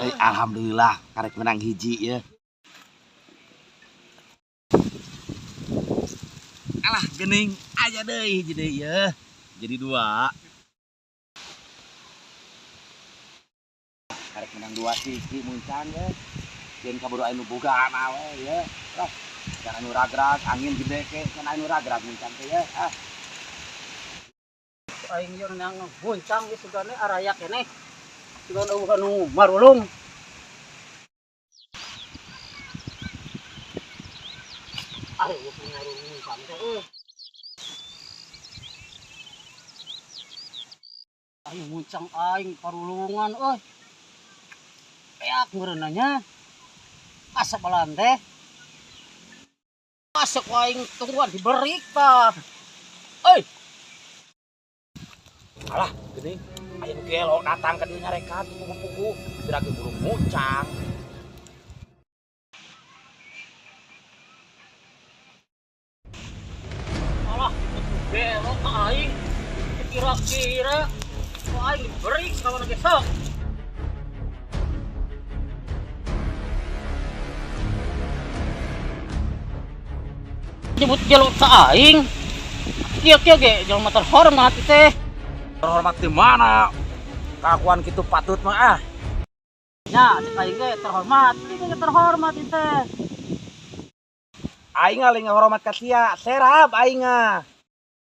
Alhamdulillah karek menang hiji ya. Alah gening aja deh hiji deh ya. Jadi 2. Karek menang 2 sisi muncang ya. Jeung kaburu anu boga nawe ya. Lah, jangan anu ragrag angin gede ke can anu ragrag muncang teh ya. Aing yo nang goncang geus sugane araya keneh. Sugan anu marulung. Ayo pengaruh sampai ayo muncang aing parulungan euy. Peak meureunanya. Asa balan teh. Masuk aing tungguan diberik tah. Euy. Alah gening aya nu gelo datang ka dieu nyarekan pugu-pugu dirage burung muncang. Alah, belok ka aing. Kira-kira ku aing berik kawan ge sok. Nyebut jelok ka aing. Kieu-kieu ge jelema terhormat teh. Terhormat di mana? Kakuan kitu patut mah ah. Nya, cek aing ge terhormat. Ieu ge terhormat teh. Aing aling hormat ka sia, serap aing.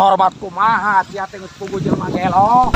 Hormat kumaha sia teh geus pugu jelema gelo.